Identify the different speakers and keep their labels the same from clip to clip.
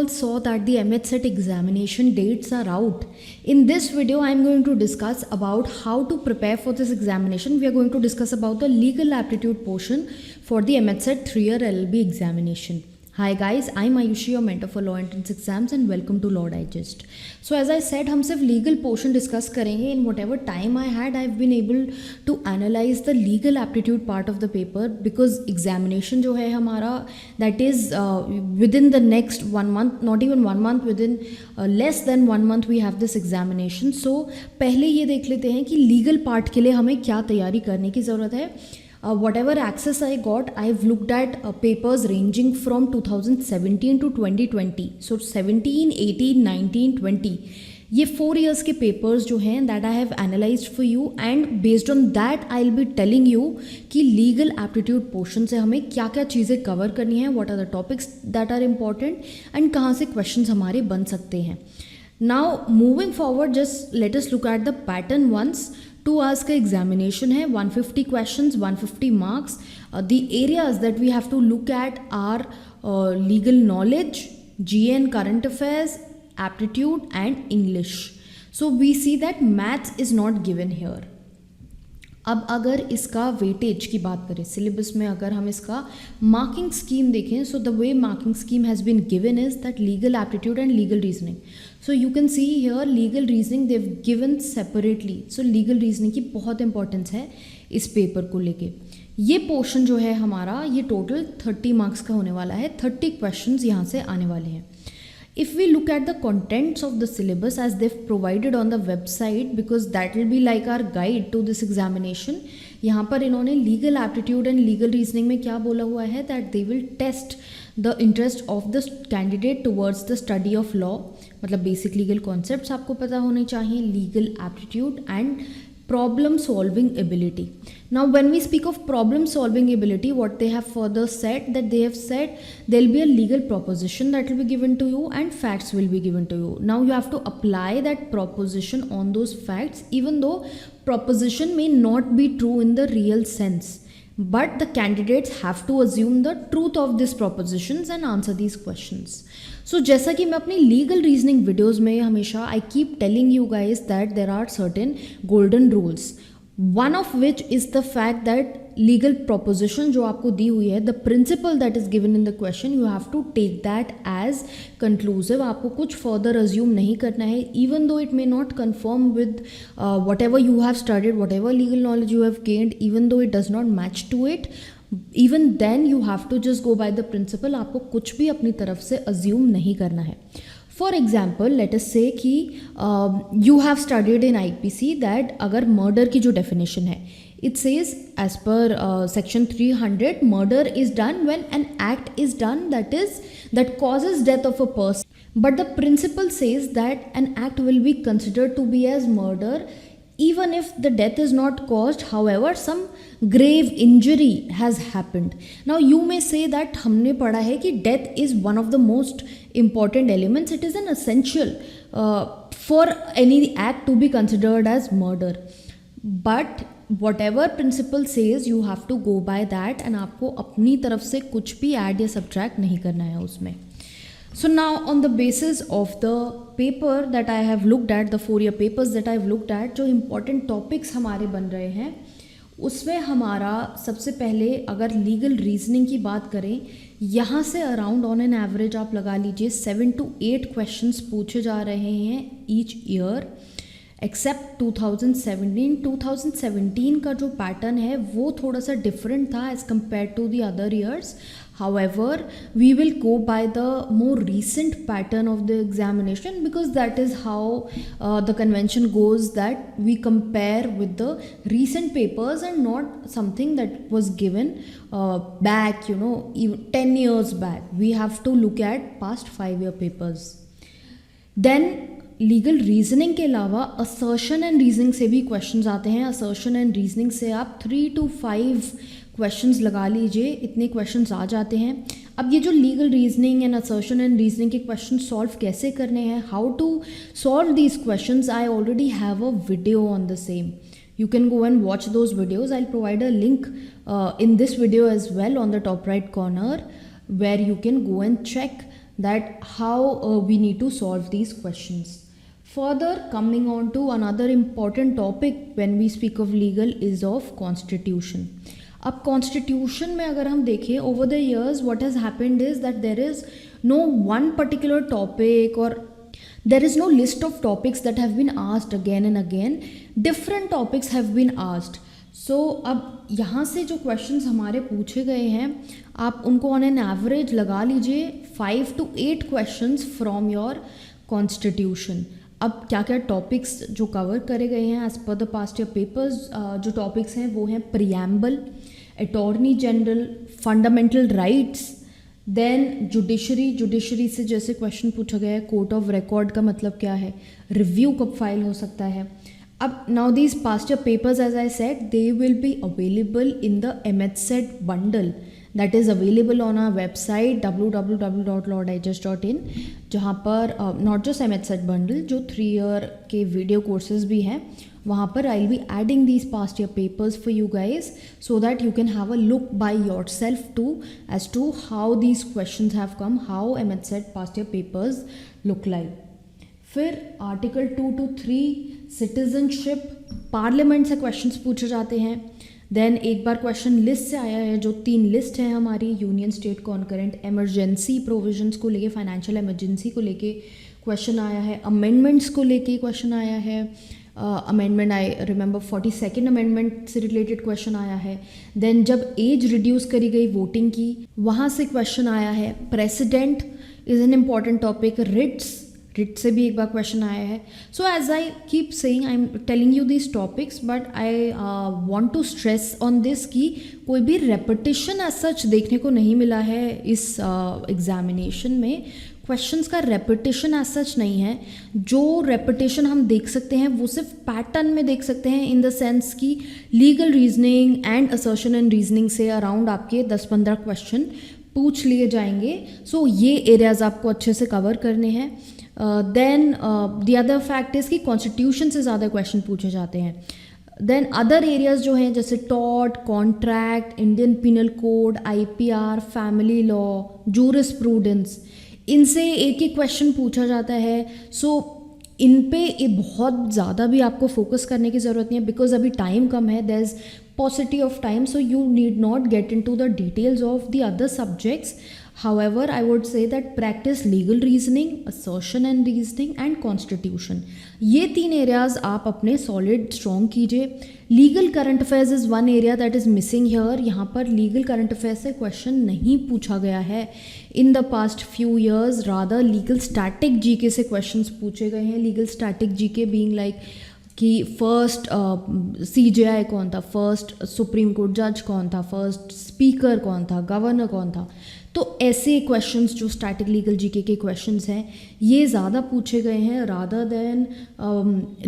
Speaker 1: all saw that the MHSET examination dates are out. In this video, I am going to discuss about how to prepare for this examination. We are going to discuss about the legal aptitude portion for the MHSET 3-year LLB examination. Hi guys, I'm Ayushi, your mentor for law entrance exams and welcome to Law Digest. So as I said, हम सिर्फ legal portion discuss करेंगे. In whatever time I had, I've been able to analyze the legal aptitude part of the paper because examination जो है हमारा that is within the next 1 month, not even 1 month, within less than 1 month we have this examination. So पहले ये देख लेते हैं कि legal part के लिए हमें क्या तैयारी करने की ज़रूरत है. Whatever access I got, I've looked at papers ranging from 2017 to 2020. So 17, 18, 19, 20. ये 4 years के papers जो हैं that I have analyzed for you and based on that I'll be telling you कि legal aptitude portion से हमें क्या क्या चीज़ें cover करनी है, what are the topics that are important and कहाँ से questions हमारे बन सकते हैं. Now moving forward, just let us look at the pattern once. 2 hours का examination है, 150 questions, 150 marks. The areas that we have to look at are legal knowledge, GN current affairs, aptitude and English. So we see that maths is not given here. अब अगर इसका weightage की बात करें syllabus में, अगर हम इसका मार्किंग स्कीम देखें, so the way marking scheme has been given is that legal aptitude and legal reasoning. So you can see here legal reasoning they've given separately. So legal reasoning की बहुत importance है इस paper को लेके. ये portion जो है हमारा ये टोटल 30 मार्क्स का होने वाला है. 30 क्वेश्चंस यहाँ से आने वाले हैं. If we look at the contents of the syllabus as they've provided on the website, because that will be like our guide to this examination, यहाँ पर इन्होंने legal aptitude and legal reasoning में क्या बोला हुआ है that they will test the interest of the candidate towards the study of law. मतलब basic legal concepts आपको पता होने चाहिए, legal aptitude and problem solving ability. Now when we speak of problem solving ability, what they have further said that they have said there will be a legal proposition that will be given to you and facts will be given to you. Now you have to apply that proposition on those facts even though proposition may not be true in the real sense, but the candidates have to assume the truth of these propositions and answer these questions. So जैसा कि मैं अपनी legal reasoning videos में हमेशा I keep telling you guys that there are certain golden rules, one of which is the fact that legal proposition जो आपको दी हुई है, the principle that is given in the question, you have to take that as conclusive. आपको कुछ further assume नहीं करना है even though it may not confirm with whatever you have studied, whatever legal knowledge you have gained, even though it does not match to it. Even then you have to just go by the principle. आपको कुछ भी अपनी तरफ से assume नहीं करना है. For example let us से कि you have studied in IPC that अगर मर्डर की जो डेफिनेशन है, it says as per section 300 murder is done when an act is done that causes death of a person, but the principle says that an act will be considered to be as murder even if the death is not caused, however some grave injury has happened. Now you may say that हमने पढ़ा है कि death is one of the most important elements, it is an essential for any act to be considered as murder, but whatever principle says you have to go by that and आपको अपनी तरफ से कुछ भी add या subtract नहीं करना है उसमें. So now on the basis of the paper that I have looked at, the 4-year papers that I have looked at, जो important topics हमारे बन रहे हैं उसमें हमारा सबसे पहले अगर legal reasoning की बात करें, यहाँ से around on an average आप लगा लीजिए 7 to 8 questions पूछे जा रहे हैं each year. एक्सेप्ट 2017 का जो पैटर्न है वो थोड़ा सा डिफरेंट था as compare to the other years. However we will go by the more recent pattern of the examination because that is how the convention goes that we compare with the recent papers and not something that was given back 10 years back. We have to look at past 5-year papers. Then legal reasoning के अलावा assertion and reasoning से भी questions आते हैं. Assertion and reasoning से आप 3 to 5 questions लगा लीजिए, इतने क्वेश्चंस आ जाते हैं. अब ये जो legal reasoning and assertion and reasoning के क्वेश्चन सॉल्व कैसे करने हैं, how to solve these questions, I already have a video on the same. You can go and watch those videos. I'll provide a link in this video as well on the top right corner where you can go and check that how we need to solve these questions. Further, coming on to another important topic when we speak of legal is of constitution. अब constitution में अगर हम देखें over the years what has happened is that there is no one particular topic और there is no list of topics that have been asked again and again. Different topics have been asked. So अब यहाँ से जो questions हमारे पूछे गए हैं आप उनको ऑन एन एवरेज लगा लीजिए 5 to 8 questions from your constitution. अब क्या क्या टॉपिक्स जो कवर करे गए हैं as per the past year papers, जो टॉपिक्स हैं वो हैं preamble, attorney general, fundamental rights, then judiciary से जैसे क्वेश्चन पूछा गया है कोर्ट ऑफ रिकॉर्ड का मतलब क्या है, रिव्यू कब फाइल हो सकता है. अब now these past year papers as I said they will be available in the MHCET bundle that is available on our website www.lawdigest.in, जहाँ पर not just MHCET bundle जो 3 year के video courses भी हैं वहाँ पर I'll be adding these past year papers for you guys so that you can have a look by yourself too as to how these questions have come, how MHCET past year papers look like. फिर article 2 to 3 citizenship, parliament से questions पूछे जाते हैं. Then एक बार question list से आया है जो 3 लिस्ट है हमारी, union state concurrent, emergency provisions को लेके, फाइनेंशियल इमरजेंसी को लेके क्वेश्चन आया है, अमेंडमेंट्स को लेके क्वेश्चन आया है, amendment I remember 42nd amendment से रिलेटेड क्वेश्चन आया है. देन जब एज रिड्यूस करी गई वोटिंग की वहाँ से क्वेश्चन आया है. President is an important topic. Writ से भी एक बार क्वेश्चन आया है. So as I keep saying I am telling you this topics but I want to stress on this कि कोई भी रेपिटिशन एज सच देखने को नहीं मिला है इस एग्जामिनेशन में. क्वेश्चंस का रेपिटिशन एज सच नहीं है. जो रेपिटिशन हम देख सकते हैं वो सिर्फ पैटर्न में देख सकते हैं इन द सेंस कि legal reasoning and assertion and reasoning से अराउंड आपके 10-15 क्वेश्चन पूछ लिए जाएंगे. सो ये एरियाज आपको अच्छे से कवर करने हैं. Then the other fact is कि कॉन्स्टिट्यूशन से ज़्यादा क्वेश्चन पूछे जाते हैं. देन अदर एरियाज जो हैं जैसे tort, contract, Indian penal code, IPR, family law, jurisprudence, इनसे एक एक क्वेश्चन पूछा जाता है. सो इन पे बहुत ज़्यादा भी आपको फोकस करने की ज़रूरत नहीं है बिकॉज अभी टाइम कम है. There is paucity of time, so you need not get into the details of the other subjects. However, I would say that practice legal reasoning, assertion and reasoning and constitution. ये 3 areas आप अपने solid strong कीजिए. Legal current affairs is one area that is missing here. यहाँ पर legal current affairs से question नहीं पूछा गया है in the past few years. Rather legal static GK से questions पूछे गए हैं. Legal static GK being like कि फर्स्ट CJI कौन था, फर्स्ट सुप्रीम कोर्ट जज कौन था, फर्स्ट स्पीकर कौन था, गवर्नर कौन था. तो ऐसे क्वेश्चंस जो स्टैटिक लीगल जीके के क्वेश्चंस हैं ये ज़्यादा पूछे गए हैं rather than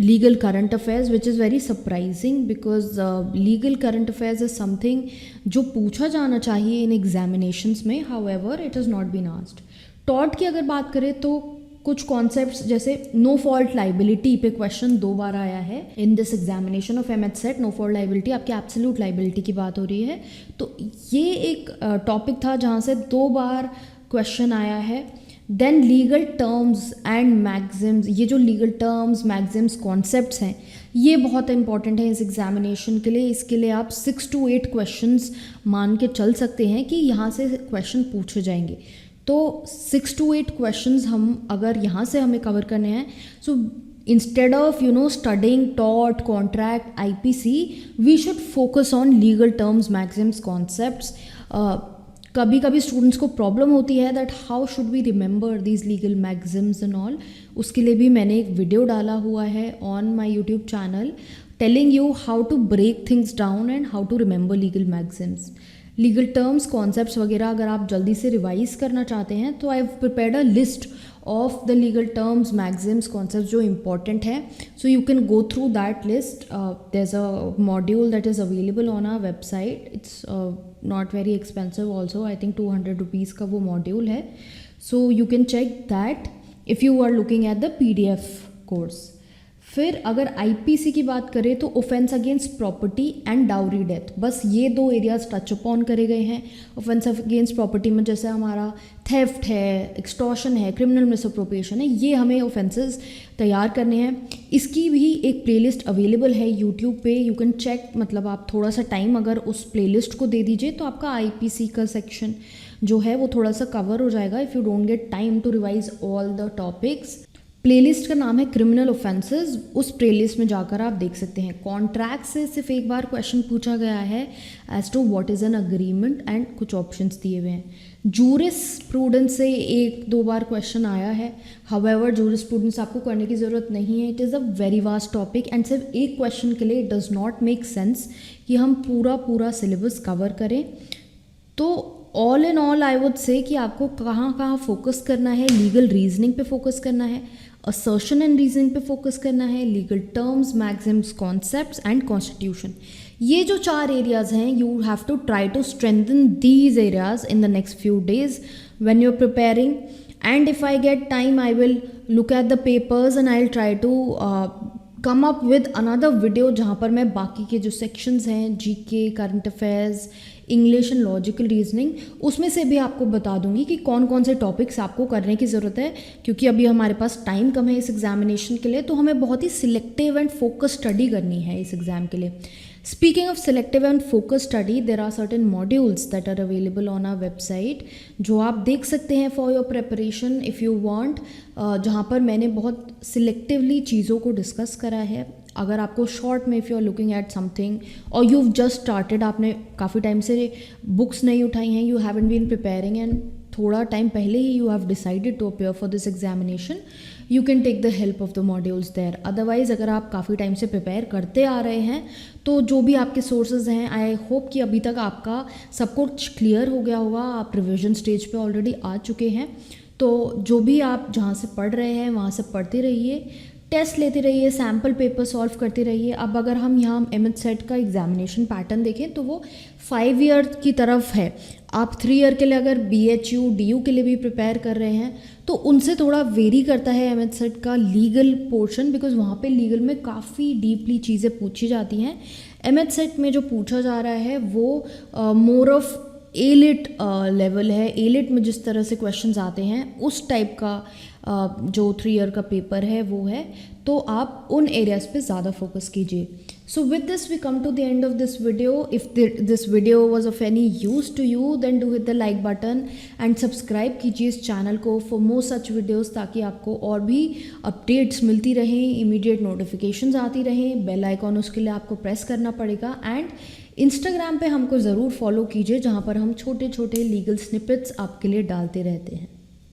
Speaker 1: legal current affairs, which is very surprising because legal current affairs is something जो पूछा जाना चाहिए इन एग्जामिनेशंस में. However it is not been asked. Tort की अगर बात करें तो कुछ कॉन्सेप्ट्स जैसे नो फॉल्ट लाइबिलिटी पे क्वेश्चन 2 बार आया है in this examination of MHCET. No fault liability आपकी एब्सोल्यूट लाइबिलिटी की बात हो रही है. तो ये एक टॉपिक था जहाँ से 2 बार क्वेश्चन आया है. Then legal terms and maxims, ये जो लीगल टर्म्स मैक्सिम्स कॉन्सेप्ट्स हैं ये बहुत इंपॉर्टेंट है इस एग्जामिनेशन के लिए. इसके लिए आप 6 to 8 क्वेश्चंस मान के चल सकते हैं कि यहाँ से क्वेश्चन पूछे जाएंगे. तो 6 to 8 क्वेश्चंस हम अगर यहाँ से हमें कवर करने हैं, so instead of studying tort, contract, IPC, we should focus on legal terms, maxims, concepts. कभी कभी स्टूडेंट्स को प्रॉब्लम होती है that how should we remember these legal maxims and all. उसके लिए भी मैंने एक वीडियो डाला हुआ है on my YouTube channel telling you how to break things down and how to remember legal maxims. Legal terms, concepts वगैरह अगर आप जल्दी से रिवाइज करना चाहते हैं तो I have prepared a list of the legal terms, maxims, concepts जो इंपॉर्टेंट है. So you can go through that list. There is a module that is available on our website. It's not very expensive also. I think 200 rupees का वो module है. So you can check that if you are looking at the PDF course. फिर अगर IPC की बात करें तो offence against property and dowry death, बस ये 2 एरियाज टच अपॉन करे गए हैं। ऑफेंस अगेंस्ट प्रॉपर्टी में जैसे हमारा थेफ्ट है, एक्सटॉर्शन है, क्रिमिनल मिसअप्रोप्रिएशन है, ये हमें ऑफेंसेस तैयार करने हैं। इसकी भी एक प्लेलिस्ट अवेलेबल है यूट्यूब पे, यू कैन चेक, मतलब आप थोड़ा सा टाइम अगर उस प्लेलिस्ट को दे दीजिए तो आपका आईपीसी का सेक्शन जो है वो थोड़ा सा कवर हो जाएगा if you don't get time to revise all the topics. Playlist का नाम है क्रिमिनल ऑफेंसेस, उस प्लेलिस्ट में जाकर आप देख सकते हैं। कॉन्ट्रैक्ट से सिर्फ एक बार क्वेश्चन पूछा गया है as to what is an agreement and कुछ ऑप्शंस दिए हुए हैं। जूरिस्प्रूडेंस से 1-2 बार क्वेश्चन आया है, हाउएवर जूरिस्प्रूडेंस आपको करने की ज़रूरत नहीं है, it is a very vast topic and सिर्फ एक क्वेश्चन के लिए it does not make sense कि हम पूरा सिलेबस कवर करें। तो all in all I would say कि आपको कहाँ फोकस करना है, लीगल रीजनिंग पे फोकस करना है, असर्शन एंड रीजनिंग पे फोकस करना है, legal terms, maxims, concepts and constitution. ये जो 4 एरियाज हैं, you have to try to strengthen these areas in the next few days when you are preparing, and if I get time I will look at the papers and I will try to come up with another video जहाँ पर मैं बाकी के जो sections हैं, GK, current affairs, English and logical reasoning, उसमें से भी आपको बता दूंगी कि कौन कौन से टॉपिक्स आपको करने की ज़रूरत है, क्योंकि अभी हमारे पास टाइम कम है इस एग्जामिनेशन के लिए, तो हमें बहुत ही सिलेक्टिव एंड फोकस स्टडी करनी है इस एग्ज़ाम के लिए। Speaking of selective and focused study, there are certain modules that are available on our website जो आप देख सकते हैं for your preparation if you want, जहाँ पर मैंने बहुत selectively चीज़ों को डिस्कस करा है। अगर आपको शॉर्ट में if you are looking at something और यू जस्ट स्टार्टेड, आपने काफ़ी टाइम से बुक्स नहीं उठाई हैं, you haven't been preparing and थोड़ा टाइम पहले ही you have decided to appear for this examination, you can take the help of the modules there. Otherwise अगर आप काफ़ी टाइम से प्रिपेयर करते आ रहे हैं तो जो भी आपके सोर्सेज हैं, आई होप कि अभी तक आपका सब कुछ क्लियर हो गया होगा, आप रिविजन स्टेज पे ऑलरेडी आ चुके हैं। तो जो भी आप जहाँ से पढ़ रहे हैं वहाँ से पढ़ते रहिए, टेस्ट लेते रहिए, सैम्पल पेपर सॉल्व करते रहिए। अब अगर हम यहाँ एमएच सेट का एग्जामिनेशन पैटर्न देखें तो वो 5 ईयर की तरफ है। आप 3 ईयर के लिए अगर BHU DU के लिए भी प्रिपेयर कर रहे हैं तो उनसे थोड़ा वेरी करता है एमएच सेट का लीगल पोर्शन, बिकॉज वहाँ पे लीगल में काफ़ी डीपली चीज़ें पूछी जाती हैं। एमएच सेट में जो पूछा जा रहा है वो मोर ऑफ एलिट लेवल है। एलिट में जिस तरह से क्वेश्चंस आते हैं उस टाइप का जो 3 ईयर का पेपर है वो है, तो आप उन एरियाज़ पे ज़्यादा फोकस कीजिए। So with this we come to the end of this video. If this video was of any use to you then do hit the like button and subscribe कीजिए इस चैनल को for more such videos, ताकि आपको और भी updates मिलती रहें, immediate notifications आती रहें। बेल आइकॉन उसके लिए आपको प्रेस करना पड़ेगा। एंड इंस्टाग्राम पे हमको ज़रूर फॉलो कीजिए, जहाँ पर हम छोटे छोटे लीगल स्निपेट्स आपके लिए डालते रहते हैं।